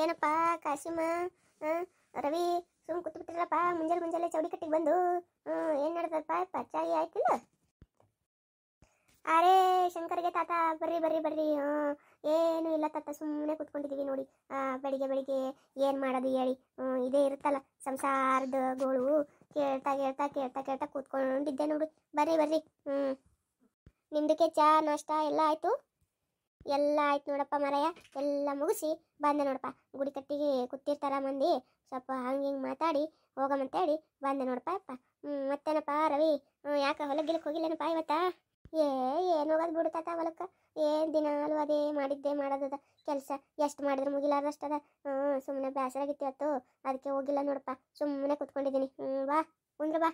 ಏನಪ್ಪ ಕಾಸಿಮ, ರವಿ ಸುಮ್ ಕೂತ್ಬಿಟ್ಟಿರಪ್ಪ. ಮುಂಜಾನೆ ಚೌಡಿ ಕಟ್ಟಿಗೆ ಬಂದು ಏನು ನಡೆದಪ್ಪ ಯಪ್ಪ, ಚಾಯಿ ಆಯ್ತಿಲ್ಲ? ಅರೇ ಶಂಕರ್ಗೆ ತಾತ ಬರ್ರಿ ಬರ್ರಿ ಬರ್ರಿ. ಏನು ಇಲ್ಲ ತಾತ, ಸುಮ್ಮನೆ ಕೂತ್ಕೊಂಡಿದ್ದೀವಿ ನೋಡಿ. ಬೆಳಿಗ್ಗೆ ಏನು ಮಾಡೋದು ಹೇಳಿ, ಇದೇ ಇರುತ್ತಲ್ಲ ಸಂಸಾರದ ಗೋಳು. ಕೇಳ್ತಾ ಕೇಳ್ತಾ ಕೇಳ್ತಾ ಕೇಳ್ತಾ ಕೂತ್ಕೊಂಡಿದ್ದೆ ನೋಡಿ. ಬರ್ರಿ ಬರ್ರಿ. ನಿಮ್ದಕ್ಕೆ ಚಾ ನಾಷ್ಟ ಎಲ್ಲ ಆಯಿತು? ಎಲ್ಲ ಆಯ್ತು ನೋಡಪ್ಪ ಮಾರಾಯ, ಎಲ್ಲ ಮುಗಿಸಿ ಬಂದೆ ನೋಡಪ್ಪ. ಗುಡಿ ಕಟ್ಟಿಗೆ ಕೂತಿರ್ತಾರ ಮಂದಿ, ಸ್ವಲ್ಪ ಹಂಗೆ ಹಿಂಗೆ ಮಾತಾಡಿ ಹೋಗಮಂತೇಳಿ ಬಂದೆ ನೋಡಪ್ಪ ಯಪ್ಪ. ಮತ್ತೇನಪ್ಪ ರವಿ, ಯಾಕೆ ಹೊಲಗಿಲಕ್ಕೆ ಹೋಗಿಲ್ಲೇನಪ್ಪ ಇವತ್ತ? ಏನು ಹೋಗೋದು ಬಿಡುತ್ತಾತ ಹೊಲಕ್ಕೆ. ಏನು ದಿನಾಲು ಅದೇ ಮಾಡಿದ್ದೆ ಮಾಡೋದದ ಕೆಲಸ, ಎಷ್ಟು ಮಾಡಿದ್ರೆ ಮುಗಿಲಾರ್ದಷ್ಟದ. ಸುಮ್ಮನೆ ಬೇಸರಾಗಿತ್ತು ಇವತ್ತು, ಅದಕ್ಕೆ ಹೋಗಿಲ್ಲ ನೋಡಪ್ಪ. ಸುಮ್ಮನೆ ಕೂತ್ಕೊಂಡಿದ್ದೀನಿ. ಬಾ ಕುಂದ್ರ ಬಾ.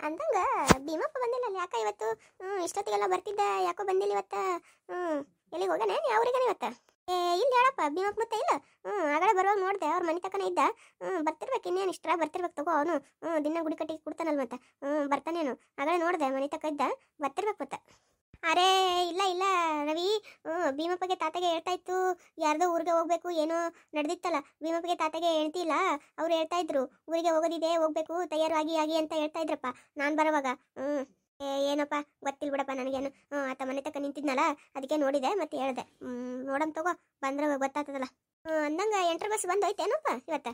ಅಂದಂಗ ಭೀಮಪ್ಪ ಬಂದಿಲ್ಲ ಯಾಕ ಇವತ್ತು? ಇಷ್ಟೊತ್ತಿಗೆಲ್ಲ ಬರ್ತಿದ್ದ, ಯಾಕೋ ಬಂದಿಲ್ಲ ಇವತ್ತ? ಎಲ್ಲಿಗೆ ಹೋಗೋಣ? ಯಾವ್ರಿಗಾನೆ ಇವತ್ತ? ಇಲ್ಲ ಹೇಳಪ್ಪ, ಭೀಮಪ್ಪ ಮತ್ತೆ ಇಲ್ಲ. ಆಗಲೇ ಬರುವಾಗ ನೋಡಿದೆ, ಅವ್ರ ಮನೆ ತಕ್ಕನ ಇದ್ದ. ಬರ್ತಿರ್ಬೇಕು, ಇನ್ನೇನು ಇಷ್ಟರ ಬರ್ತಿರ್ಬೇಕು ತಗೋ. ಅವನು ದಿನ ಗುಡಿ ಕಟ್ಟಿಗೆ ಕೊಡ್ತಾನಲ್ಲ ಮತ್ತೆ. ಬರ್ತಾನೇನು? ಆಗಲೇ ನೋಡಿದೆ, ಮನೆ ತಕ್ಕ ಇದ್ದ, ಬರ್ತಿರ್ಬೇಕು ಮತ್ತೆ. ಅರೇ ಇಲ್ಲ ಇಲ್ಲ ರವಿ, ಭೀಮಪ್ಪಗೆ ತಾತಗೆ ಹೇಳ್ತಾ ಇತ್ತು, ಯಾರ್ದೋ ಊರಿಗೆ ಹೋಗ್ಬೇಕು ಏನೋ ನಡೆದಿತ್ತಲ್ಲ. ಭೀಮಪ್ಪಗೆ ತಾತಗೆ ಹೇಳ್ತಿಲ್ಲ, ಅವ್ರು ಹೇಳ್ತಾ ಇದ್ರು ಊರಿಗೆ ಹೋಗೋದಿದೆ, ಹೋಗ್ಬೇಕು ತಯಾರು ಆಗಿ ಅಂತ ಹೇಳ್ತಾ ಇದ್ರಪ್ಪ ನಾನು ಬರೋವಾಗ. ಏನಪ್ಪ ಗೊತ್ತಿಲ್ಲ ಬಿಡಪ್ಪ ನನಗೇನು. ಆತ ಮನೆ ತಕ್ಕ ನಿಂತಿದ್ನಲ್ಲ, ಅದಕ್ಕೆ ನೋಡಿದೆ ಮತ್ತೆ ಹೇಳಿದೆ. ನೋಡಮ್ ತಗೋ, ಬಂದ್ರೆ ಗೊತ್ತಾಗ್ತದಲ್ಲ. ಅಂದಂಗೆ ಎಂಟ್ರ ಬಸ್ ಬಂದೋಯ್ತೇನಪ್ಪ ಇವತ್ತ?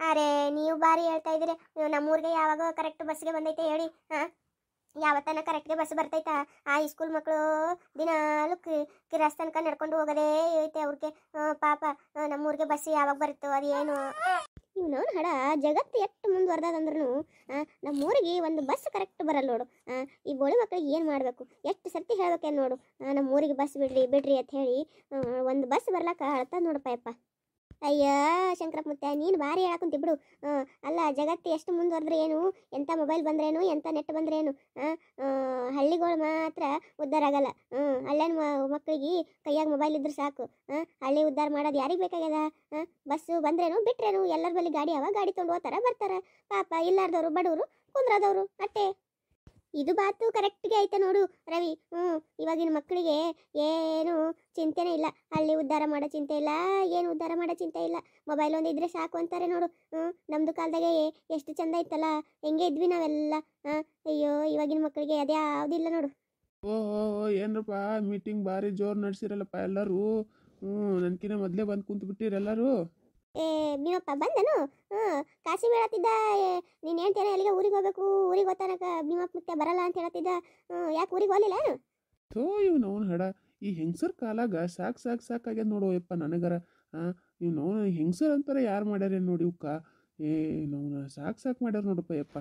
ಅರೇ ನೀವು ಬಾರಿ ಹೇಳ್ತಾ ಇದ್ದೀರಿ. ನಮ್ಮೂರಿಗೆ ಯಾವಾಗ ಕರೆಕ್ಟ್ ಬಸ್ಗೆ ಬಂದೈತೆ ಹೇಳಿ? ಯಾವತ್ತನ ಕರೆಕ್ಟ್ಗೆ ಬಸ್ ಬರ್ತೈತಾ? ಆ ಸ್ಕೂಲ್ ಮಕ್ಕಳು ದಿನಾಲು ಕಿರಾಸ್ ತನಕ ನಡ್ಕೊಂಡು ಹೋಗೋದೇ ಐತೆ ಅವ್ರಿಗೆ. ಪಾಪ ನಮ್ಮೂರಿಗೆ ಬಸ್ ಯಾವಾಗ ಬರುತ್ತೋ ಅದು ಏನು. ಇವನು ಹಡ ಜಗತ್ತು ಎಷ್ಟು ಮುಂದುವರೆದಂದ್ರೂ ನಮ್ಮೂರಿಗೆ ಒಂದು ಬಸ್ ಕರೆಕ್ಟ್ ಬರಲ್ಲ ನೋಡು. ಈ ಬೋಳಿ ಮಕ್ಕಳಿಗೆ ಏನು ಮಾಡಬೇಕು, ಎಷ್ಟು ಸರ್ತಿ ಹೇಳ್ಬೇಕೇನು ನೋಡು. ನಮ್ಮೂರಿಗೆ ಬಸ್ ಬಿಡ್ರಿ ಬಿಡ್ರಿ ಅಂತ ಹೇಳಿ ಒಂದು ಬಸ್ ಬರ್ಲಾಕ ಅಳ್ತದ ನೋಡಪ್ಪ ಯಪ್ಪ. ಅಯ್ಯ ಶಂಕರಪ್ಪ ಮುತ್ತೆ, ನೀನು ಭಾರಿ ಹೇಳಕ್ಕಂತಿ ಬಿಡು. ಅಲ್ಲ ಜಗತ್ತು ಎಷ್ಟು ಮುಂದುವರೆದ್ರೆ ಏನು, ಎಂಥ ಮೊಬೈಲ್ ಬಂದ್ರೇನು, ಎಂಥ ನೆಟ್ ಬಂದ್ರೇನು, ಹಳ್ಳಿಗಳು ಮಾತ್ರ ಉದ್ಧಾರ ಆಗಲ್ಲ. ಹಳ್ಳಿನ ಮಕ್ಕಳಿಗೆ ಕೈಯಾಗ ಮೊಬೈಲ್ ಇದ್ರೆ ಸಾಕು. ಹಳ್ಳಿ ಉದ್ಧಾರ ಮಾಡೋದು ಯಾರಿಗೆ ಬೇಕಾಗ್ಯದ? ಬಸ್ಸು ಬಂದ್ರೇನು ಬಿಟ್ರೇನು, ಎಲ್ಲರ ಬಳಿ ಗಾಡಿ ಅವ, ಗಾಡಿ ತೊಗೊಂಡು ಹೋಗ್ತಾರ ಬರ್ತಾರ. ಪಾಪ ಇಲ್ಲಾರ್ದವರು ಬಡವರು ಕುಂದ್ರದವರು ಅಟ್ಟೆ. ಇದು ಬಾತು ಕರೆಕ್ಟ್ಗೆ ಐತೆ ನೋಡು ರವಿ. ಇವಾಗಿನ ಮಕ್ಕಳಿಗೆ ಏನು ಚಿಂತೆನೇ ಇಲ್ಲ. ಹಳ್ಳಿ ಉದ್ಧಾರ ಮಾಡೋ ಚಿಂತೆ ಇಲ್ಲ, ಏನು ಉದ್ಧಾರ ಮಾಡೋ ಚಿಂತೆ ಇಲ್ಲ. ಮೊಬೈಲ್ ಒಂದು ಇದ್ರೆ ಸಾಕು ಅಂತಾರೆ ನೋಡು. ನಮ್ಮದು ಕಾಲದಾಗೆ ಎಷ್ಟು ಚಂದ ಇತ್ತಲ್ಲ, ಹೆಂಗೆ ಇದ್ವಿ ನಾವೆಲ್ಲ. ಅಯ್ಯೋ ಇವಾಗಿನ ಮಕ್ಕಳಿಗೆ ಅದೇ ಯಾವುದಿಲ್ಲ ನೋಡು. ಓಹೋ ಏನಪ್ಪ ಮೀಟಿಂಗ್ ಭಾರಿ ಜೋರು ನಡೆಸಿರಲ್ಲಪ್ಪ ಎಲ್ಲರೂ. ನನಕಿನ್ನ ಮೊದಲೇ ಬಂದು ಕುಂತು ಬಿಟ್ಟಿರೆಲ್ಲರೂ. ಭೀಮಪ್ಪ ಬಂದನು? ಕಾಸಿ ಹೇಳತ್ತಿದ್ದ, ನೀನು ಹೇಳ್ತೇನೆ ಅಲ್ಲಿಗೆ ಊರಿಗೆ ಹೋಗ್ಬೇಕು, ಊರಿಗೆ ಹೋಗ್ತಾನಕ ಭೀಮಪ್ಪ ಮತ್ತೆ ಬರಲ್ಲ ಅಂತ ಹೇಳತ್ತಿದ್ದ. ಯಾಕೆ ಊರಿಗೆ ಹೋಗಲಿಲ್ಲ? ಥೋ ಇವ್ನು ಅವ್ನು ಹಡ, ಈ ಹೆಂಗಸರ ಕಾಲಾಗ ಸಾಕಾಗ್ಯದ ನೋಡು ಯಪ್ಪ ನನಗರ. ಇವ್ನು ಅವನು ಹೆಂಗಸರ್ ಅಂತಾರೆ ಯಾರು ಮಾಡ್ಯಾರೇನು ನೋಡಿ ಇವಕ್ಕ. ನಾವು ಸಾಕು ಮಾಡ್ಯಾರ ನೋಡಪ್ಪ ಯಪ್ಪ.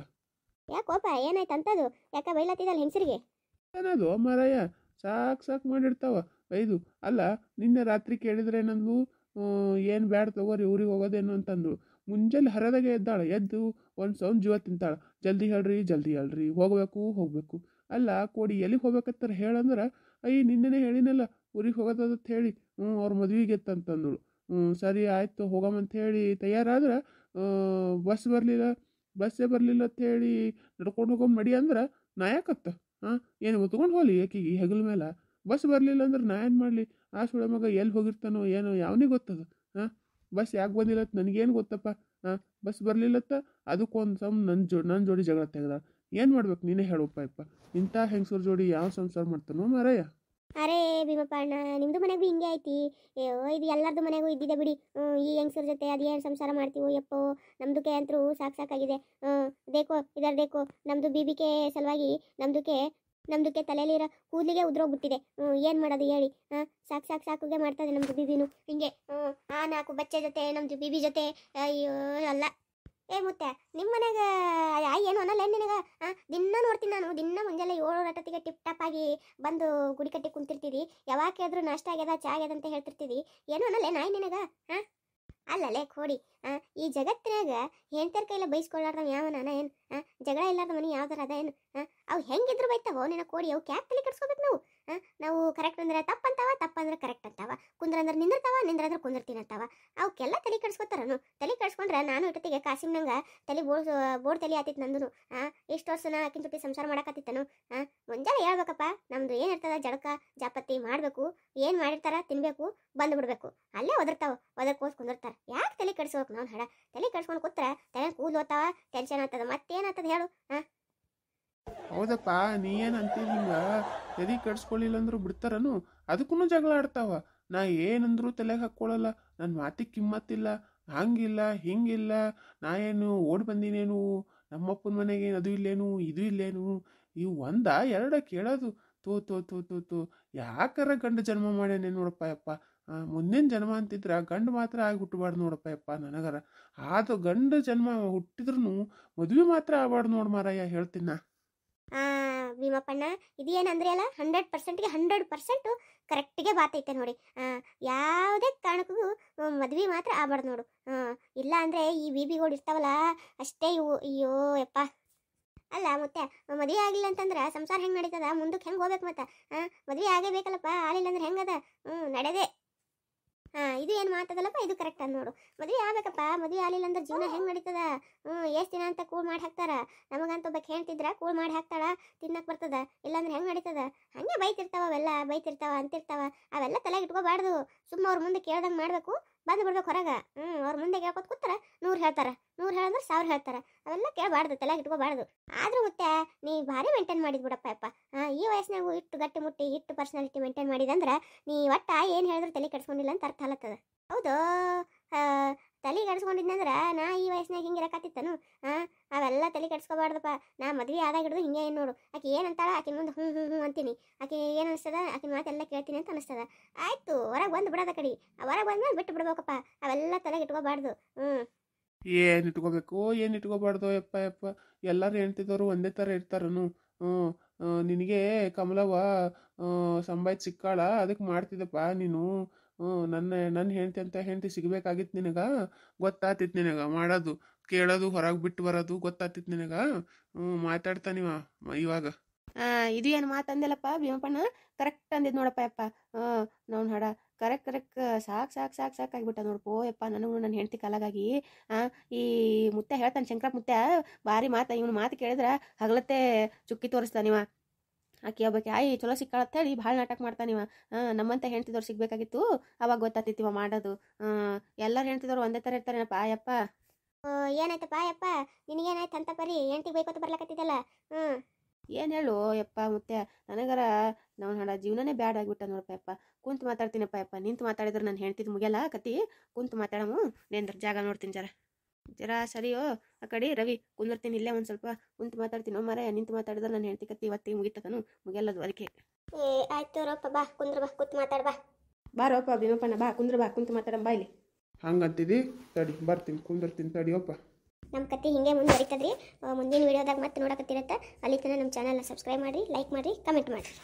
ಯಾಕೋಪ ಏನಾಯ್ತು ಅಂತದು? ಯಾಕೆ ಬೈಲತ್ತಿದ್ದಲ್ಲ ಹೆಂಗಸರಿಗೆ? ಏನದು ಮಾರಾಯ, ಸಾಕು ಮಾಡಿರ್ತಾವ ಬೈದು. ಅಲ್ಲ ನಿನ್ನೆ ರಾತ್ರಿ ಕೇಳಿದ್ರೆ ಏನಂದ್ಲು, ಏನು ಬ್ಯಾಡ ತಗೋರಿ ಊರಿಗೆ ಹೋಗೋದೇನು ಅಂತಂದು. ಮುಂಜಾನೆ ಹರದಾಗೆ ಎದ್ದಾಳೆ, ಎದ್ದು ಒಂದು ಸೌಂಡ್ ಜೀವ ತಿಂತಾಳೆ. ಜಲ್ದಿ ಹೇಳ್ರಿ ಹೋಗಬೇಕು. ಅಲ್ಲ ಕೋಡಿ ಎಲ್ಲಿಗೆ ಹೋಗ್ಬೇಕಂತಾರೆ ಹೇಳಂದ್ರೆ, ನಿನ್ನೆನೇ ಹೇಳಿನಲ್ಲ ಊರಿಗೆ ಹೋಗೋದಂತ ಹೇಳಿ. ಅವ್ರ ಮದುವೆಗೆ ಎತ್ತಂತಂದಳು. ಸರಿ ಆಯಿತು ಹೋಗಮಂತ ಹೇಳಿ ತಯಾರಾದ್ರೆ ಬಸ್ಸೇ ಬರಲಿಲ್ಲ ಅಂತ ಹೇಳಿ ನಡ್ಕೊಂಡು ಹೋಗೋ ನಡಿ ಅಂದ್ರೆ ನಾ ಯಾಕತ್ತ. ಏನು ಹೊತ್ಕೊಂಡು ಹೋಗ್ಲಿ ಏಕಿಗೆ ಹೆಗಲ ಮೇಲೆ? ಬಸ್ ಬರಲಿಲ್ಲ ಅಂದ್ರೆ ನಾ ಏನು ಮಾಡಲಿ? ಆ ಸುಳ ಮಗ ಎಲ್ಲಿ ಹೋಗಿರ್ತಾನೋ ಏನೋ, ಯಾವನಿಗೆ ಗೊತ್ತದ? ಬಸ್ ಯಾಕೆ ಬಂದಿಲ್ಲತ್ತ ನನಗೇನು ಗೊತ್ತಪ್ಪ. ಬಸ್ ಬರಲಿಲ್ಲತ್ತ ಅದಕ್ಕೊಂದು ನನ್ನ ಜೋಡಿ ಜಗಳ ತೆಗೆದ. ಏನು ಮಾಡ್ಬೇಕು ನೀನೇ ಹೇಳಪ್ಪ ಯಪ್ಪ. ಇಂಥ ಹೆಂಗಸರ ಜೋಡಿ ಯಾವ ಸಂಸಾರ ಮಾಡ್ತಾನೋ ಮಾರಾಯ. ಅರೇ ಭೀಮಪ್ಪ ಅಣ್ಣ, ನಿಮ್ಮದು ಮನೆಗೂ ಹಿಂಗೆ ಐತಿ. ಇದು ಎಲ್ಲರದು ಮನೆಗೂ ಇದ್ದಿದೆ ಬಿಡಿ. ಈ ಹೆಂಗಸರ ಜೊತೆ ಅದೇನು ಸಂಸಾರ ಮಾಡ್ತೀವೋ ಯಪ್ಪೋ. ನಮ್ದಕ್ಕೆ ಅಂತರೂ ಸಾಕಾಗಿದೆ. ದೇಕೋ ನಮ್ಮದು ಬಿಬಿಕೆ ಸಲುವಾಗಿ ನಮ್ದಕ್ಕೆ ತಲೆಯಲ್ಲಿರೋ ಕೂದಲಿಗೆ ಉದ್ರೋಗ್ಬಿಟ್ಟಿದೆ. ಏನು ಮಾಡೋದು ಹೇಳಿ? ಸಾಕಾಗೆ ಮಾಡ್ತದೆ ನಮ್ಮದು ಬಿಬಿನು ಹಿಂಗೆ. ಆ 4 ಬಚ್ಚೆ ಜೊತೆ ನಮ್ಮದು ಬಿಬಿ ಜೊತೆ. ಅಯ್ಯೋ ಅಲ್ಲ ಮುತ್ತೆ, ನಿಮ್ಮ ಮನೆಗೆ ಏನು ಅನ್ನಲ್ಲ ಏನು ನಿನಗೆ? ದಿನ ನೋಡ್ತೀನಿ ನಾನು, ದಿನ ಮುಂಜಾನೆ 7 ಟಿಪ್ ಟಾಪ್ ಆಗಿ ಬಂದು ಗುಡಿ ಕಟ್ಟಿ ಕುಂತಿರ್ತೀರಿ. ಯಾವಾಗ ಕೇಳಿದ್ರು ನಾಷ್ಟ ಆಗ್ಯದ ಚಾ ಆಗ್ಯದ ಅಂತ ಹೇಳ್ತಿರ್ತೀರಿ. ಏನು ಅನ್ನಲ್ಲ ನಾಯಿ ನಿನಗೆ? ಅಲ್ಲಲೇ ಕೋಡಿ, ಈ ಜಗತ್ತಿನಾಗ ಹೆಣ್ತರ ಕೈಲ ಬೈಸ್ಕೊಳ್ಳಾರ್ದವ ಯಾವನ ಏನು? ಜಗಳ ಇಲ್ಲಾರ್ದ ಮನೆ ಯಾವ್ದಾರ ಅದ ಏನು? ಅವು ಹೆಂಗಿದ್ರು ಬೈತಾವೋ ನಿನ್ನ ಕೋಡಿ, ಅವು ಕ್ಯಾಪ್ ತಲೆ ಕೆಡ್ಸ್ಕೋಬೇಕು ನಾವು. ನಾವು ಕರೆಕ್ಟ್ ಅಂದ್ರೆ ತಪ್ಪಂತಾವ, ತಪ್ಪಂದ್ರೆ ಕರೆಕ್ಟ್ ಅಂತಾವ, ಕುಂದ್ರಂದ್ರೆ ನಿಂದಿರ್ತಾವ, ನಿಂದ್ರಂದ್ರೆ ಕುಂದಿರ್ತೀನಿ ಅಂತಾವ. ಅವಕ್ಕೆಲ್ಲ ತಲೆ ಕೆಡಿಸ್ಕೊತಾರನು. ತಲೆ ಕೆಡಿಸ್ಕೊಂಡ್ರೆ ನಾನು ಇಟ್ಟೊತ್ತಿಗೆ ಕಾಸಿಮ್ನಂಗೆ ತಲೆ ಬೋರ್ಡ್ ತಲೆ ಆತಿತ್ತು ನಂದು. ಇಷ್ಟು ವರ್ಷನ ಆಕಿನ ಜೊತೆ ಸಂಸಾರ ಮಾಡಕತ್ತಿತ್ತನು. ಮುಂಜಾನೆ ಹೇಳ್ಬೇಕಪ್ಪ, ನಮ್ದು ಏನಿರ್ತದ ಜಳಕ ಜಾಪತ್ತಿ ಮಾಡಬೇಕು, ಏನು ಮಾಡಿರ್ತಾರ ತಿನ್ಬೇಕು, ಬಂದು ಬಿಡ್ಬೇಕು. ಅಲ್ಲೇ ಒದರ್ಕೋಸ್ ಕುಂದಿರ್ತಾರೆ. ಯಾಕೆ ತಲೆ ಕೆಡಿಸ್ಬೇಕು ನಾವು ಹಡ? ತಲೆ ಕೆಡಿಸ್ಕೊಂಡು ಕೂತ್ರೆ ತಲೆ ಕೂದಲು ಹೋಗ್ತಾವ, ಟೆನ್ಷನ್ ಆಗ್ತದ, ಮತ್ತೇನಾಗ್ತದ ಹೇಳು? ಹೌದಪ್ಪ, ನೀ ಏನು ಅಂತೀವಿ ಹಿಂಗೆ ತಲೆ ಕೆಡ್ಸ್ಕೊಳ್ಳಿಲ್ಲ ಅಂದ್ರೂ ಬಿಡ್ತಾರನು, ಅದಕ್ಕೂ ಜಗಳ ಆಡ್ತಾವ. ನಾ ಏನಂದ್ರೂ ತಲೆಗೆ ಹಾಕ್ಕೊಳ್ಳಲ್ಲ, ನನ್ನ ಮಾತಿಗೆ ಕಿಮ್ಮತ್ತಿಲ್ಲ, ಹಂಗಿಲ್ಲ ಹಿಂಗಿಲ್ಲ, ನಾ ಏನು ಓಡಿ ಬಂದಿನೇನು, ನಮ್ಮಪ್ಪನ ಮನೆಗೆ ಅದು ಇಲ್ಲೇನು ಇದು ಇಲ್ಲೇನು, ಇವು ಎರಡ ಕೇಳೋದು. ತೋ ತೋ ತೋ ತೋ ತೋ ಯಾಕಾರ ಗಂಡು ಜನ್ಮ ಮಾಡ್ಯಾನೆ ನೋಡಪ್ಪ ಯಪ್ಪ. ಮುಂದಿನ ಜನ್ಮ ಅಂತಿದ್ರ ಗಂಡು ಮಾತ್ರ ಆಗಿ ಹುಟ್ಟಬಾರ್ದು ನೋಡಪ್ಪ ಯಪ್ಪ ನನಗರ. ಅದು ಗಂಡು ಜನ್ಮ ಹುಟ್ಟಿದ್ರೂ ಮದುವೆ ಮಾತ್ರ ಆಗ್ಬಾರ್ದು ನೋಡು ಮಾರಾಯ, ಹೇಳ್ತೀನ. ಭೀಮಪ್ಪಣ್ಣ, ಇದೇನಂದ್ರೆ ಅಲ್ಲ 100%ಗೆ 100% ಕರೆಕ್ಟಿಗೆ ಬಾತೈತೆ ನೋಡಿ. ಯಾವುದೇ ಕಾರಣಕ್ಕೂ ಮದ್ವೆ ಮಾತ್ರ ಆಗ್ಬಾರ್ದು ನೋಡು. ಇಲ್ಲ ಅಂದರೆ ಈ ಬಿಬಿಗಳು ಇರ್ತಾವಲ್ಲ ಅಷ್ಟೇ ಇವು. ಅಯ್ಯೋ ಯಪ್ಪ. ಅಲ್ಲ ಮತ್ತೆ ಮದುವೆ ಆಗಿಲ್ಲ ಅಂತಂದ್ರೆ ಸಂಸಾರ ಹೆಂಗೆ ನಡೀತದ, ಮುಂದಕ್ಕೆ ಹೆಂಗೆ ಹೋಗ್ಬೇಕು ಮತ್ತೆ? ಮದುವೆ ಆಗೇಬೇಕಲ್ಲಪ್ಪ, ಆಗಿಲ್ಲ ಅಂದ್ರೆ ಹೆಂಗದ? ನಡೆದೇ. ಇದು ಏನು ಮಾತದಲ್ಲಪ್ಪ, ಇದು ಕರೆಕ್ಟ್ ಅದ ನೋಡು. ಮದುವೆ ಆಗ್ಬೇಕಪ್ಪ, ಮದುವೆ ಆಗಲಿಲ್ಲ ಅಂದ್ರೆ ಜೀವನ ಹೆಂಗೆ ನಡೀತದ? ಎಷ್ಟು ದಿನ ಅಂತ ಕೂಳ್ ಮಾಡಿ ಹಾಕ್ತಾರ. ನಮಗಂತ ಒಬ್ಬಕ್ಕೆ ಹೇಳ್ತಿದ್ರ ಕೂಳ್ ಮಾಡಿ ಹಾಕ್ತಾಳ, ತಿನ್ನಕ್ಕೆ ಬರ್ತದ. ಇಲ್ಲಾಂದ್ರೆ ಹೆಂಗೆ ನಡೀತದ? ಹಂಗೆ ಬೈತಿರ್ತಾವ, ಅವೆಲ್ಲ ಬೈತಿರ್ತಾವ ಅಂತಿರ್ತಾವ. ಅವೆಲ್ಲ ತಲೆಗೆ ಇಟ್ಕೋಬಾರ್ದು. ಸುಮ್ಮ ಅವ್ರ ಮುಂದೆ ಕೇಳ್ದಂಗೆ ಮಾಡಬೇಕು, ಬಂದು ಬಿಡ್ಬೇಕು ಹೊರಗೆ. ಅವ್ರ ಮುಂದೆ ಕೇಳ್ಕೊತ ಕೂತಾರ 100 ಹೇಳ್ತಾರ, 100 ಹೇಳಿದ್ರೆ 1000 ಹೇಳ್ತಾರ. ಅವೆಲ್ಲ ಕೇಳಬಾರ್ದು, ತಲೆಗೆ ಇಟ್ಕೋಬಾರ್ದು. ಆದ್ರೂ ಮತ್ತೆ ನೀ ಭಾರಿ ಮೇಂಟೈನ್ ಮಾಡಿದ್ ಬಿಡಪ್ಪ ಯಪ್ಪ. ಈ ವಯಸ್ಸಿನಾಗೂ ಇಟ್ಟು ಗಟ್ಟಿ ಮುಟ್ಟಿ ಇಟ್ಟು ಪರ್ಸನಾಲಿಟಿ ಮೇಂಟೈನ್ ಮಾಡಿದಂದ್ರೆ ನೀ ಒಟ್ಟ ಏನು ಹೇಳಿದ್ರು ತಲೆ ಕೆಡ್ಸ್ಕೊಂಡಿಲ್ಲ ಅಂತ ಅರ್ಥ ಆಗ್ತದ. ಹೌದು, ತಲೆ ಕೆಡ್ಸ್ಕೊಂಡಿದ್ನಂದ್ರೆ ನಾ ಈ ವಯಸ್ಸಿನಾಗ ಹಿಂಗೆ ಇರಕತ್ತಿತ್ತನು? ಅವೆಲ್ಲ ತಲೆ ಕೆಡ್ಸ್ಕೊಬಾರ್ದಪ್ಪ. ನಾ ಮದ್ವೆ ಆದಾಗ ಹಿಡಿದು ಹಿಂಗೆ ಏನು ನೋಡು. ಆಕೆ ಏನಂತಾಳ, ಆಕೆ ಮುಂದೆ ಹ್ಞೂ ಹ್ಞೂ ಹ್ಞೂ ಅಂತೀನಿ. ಆಕೆ ಏನು ಅನಿಸ್ತದ, ಆಕೆ ಮಾತೆಲ್ಲ ಕೇಳ್ತೀನಿ ಅಂತ ಅನಿಸ್ತದ. ಆಯ್ತು, ಹೊರಗೆ ಬಂದು ಬಿಡೋದ ಕಡೆ. ಹೊರಗೆ ಬಂದ್ಮೇಲೆ ಬಿಟ್ಟು ಬಿಡ್ಬೇಕಪ್ಪ. ಅವೆಲ್ಲ ತಲೆಗೆ ಇಟ್ಕೋಬಾರ್ದು. ಏನು ಇಟ್ಕೋಬೇಕು ಏನು ಇಟ್ಕೋಬಾರ್ದು ಯಪ್ಪ ಯಪ್ಪ. ಎಲ್ಲರೂ ಹೇಳ್ತಿದ್ದವರು ಒಂದೇ ಥರ ಇರ್ತಾರನು. ನಿನಗೆ ಕಮಲವ್ವ ಸಂಬಾಯ್ತು ಸಿಕ್ಕಾಳ, ಅದಕ್ಕೆ ಮಾಡ್ತಿದ್ದಪ್ಪ ನೀನು. ನನ್ನ ಹೆಂಡ್ತಿ ಅಂತ ಹೆಂಡ್ತಿ ಸಿಗಬೇಕಾಗಿತ್ತು ನಿನಗೆ. ಗೊತ್ತಾತಿತ್ತು ನಿನಗೆ ಮಾಡೋದು ಕೇಳೋದು ಹೊರಗೆ ಬಿಟ್ಟು ಬರೋದು ಗೊತ್ತಾತಿತ್ತು ನಿನಗೆ. ಮಾತಾಡ್ತಾನಿವ ಇವಾಗ. ಇದು ಏನು ಮಾತಂದಿಲ್ಲಪ್ಪ ಭೀಮಪ್ಪಣ್ಣ, ಕರೆಕ್ಟ್ ಅಂದಿದ್ ನೋಡಪ್ಪ ಯಪ್ಪ. ನಾವು ಹಾಡ ಕರೆಕ್ಟ್ ಸಾಕಾಗ್ಬಿಟ್ಟ ನೋಡಪ್ಪ ಯಪ್ಪ. ನನಗೂ ನನ್ನ ಹೆಂಡತಿ ಕಾಲಾಗಾಗಿ ಈ ಮುತ್ತೆ ಹೇಳ್ತಾನೆ, ಶಂಕರಪ್ಪ ಮುತ್ತೆ ಭಾರಿ ಇವನು ಮಾತು ಕೇಳಿದ್ರೆ ಹಗಲತ್ತೆ ಚುಕ್ಕಿ ತೋರಿಸ್ತಾನಿವ. ಆಕಿ ಒಬ್ಬಾಕಿ ಆಯಿ ಚಲೋ ಸಿಕ್ಕಾಳತ್ತ ಹೇಳಿ ಭಾಳ ನಾಟಕ ಮಾಡ್ತಾನಿವ. ನಮ್ಮಂತ ಹೆಂಡ್ತಿದವ್ರು ಸಿಗ್ಬೇಕಾಗಿತ್ತು, ಅವಾಗ ಗೊತ್ತಾತಿತ್ತಿವ ಮಾಡೋದು. ಎಲ್ಲರೂ ಹೆಂಡ್ತಿದವ್ರು ಒಂದೇ ಥರ ಇರ್ತಾರೇನಪ್ಪ ಯಪ್ಪ. ಏನಾಯ್ತಪ್ಪ ಯಪ್ಪ, ನಿನಗೇನಾಯ್ತು ಅಂತ ಬರೀ ಹೆಂಡ್ತಿಗೆ ಬೈಕೋತ ಬರ್ಲಕತ್ತಿದ್ದಲ್ಲ? ಏನು ಹೇಳು ಯಪ್ಪ ಮುತ್ತೆ, ನನಗರ ನಾವು ಹಾಡ ಜೀವನನೇ ಬ್ಯಾಡ್ ಆಗಿಬಿಟ್ಟ ನೋಡಪ್ಪ ಯಪ್ಪ. ಕುಂತು ಮಾತಾಡ್ತೀನಪ್ಪ ಯಪ್ಪ. ನಿಂತು ಮಾತಾಡಿದ್ರೆ ನಾನು ಹೆಂಡ್ತಿದ್ ಮುಗಿಯಲ್ಲ ಕತಿ. ಕುಂತು ಮಾತಾಡಮು, ನೇಂದ್ರ ಜಾಗ ನೋಡ್ತೀನಿ ಜರ ಸರಿಯೋ. ಆ ಕಡೆ ರವಿ ಕುಂದಿರ್ತೀನಿ ಇಲ್ಲೇ ಒಂದು ಸ್ವಲ್ಪ ಕುಂತು ಮಾತಾಡ್ತೀನಿ. ಮರ ನಿಂತು ಮಾತಾಡಿದ್ರೆ ನಾನು ಹೆಂಡ್ತಿ ಕತ್ತಿ ಇವತ್ತಿಗೆ ಮುಗಿತದನು, ಮುಗಿಯಲ್ಲದು ಅದಕ್ಕೆ. ಆಯ್ತು ರೋಪ್ಪ, ಬಾ ಕುಂದ್ರ, ಬಾ ಕೂತ್ ಮಾತಾಡ, ಬಾ ರೋಪ್ಪ ಭೀಮಪ್ಪಣ್ಣ, ಬಾ ಕುಂದ್ರ, ಬಾ ಕುಂತು ಮಾತಾಡಮ್ ಬಾ ಇಲ್ಲಿ. ಹಂಗಂತಿದಿ ತಡಿ, ಬರ್ತೀನಿ ಕುಂದಿರ್ತೀನಿ ತಡಿಯಪ್ಪ. ನಮ್ಮ ಕತೆ ಹಿಂಗೆ ಮುಂದುವರಿತದ್ರಿ. ಮುಂದಿನ ವೀಡಿಯೋದಾಗ ಮತ್ತೆ ನೋಡಕತ್ತಿರತ್ತೆ. ಅಲ್ಲಿ ತನಕ ನಮ್ಮ ಚಾನಲ್ನ ಸಬ್ಸ್ಕ್ರೈಬ್ ಮಾಡಿರಿ, ಲೈಕ್ ಮಾಡಿರಿ, ಕಮೆಂಟ್ ಮಾಡಿರಿ.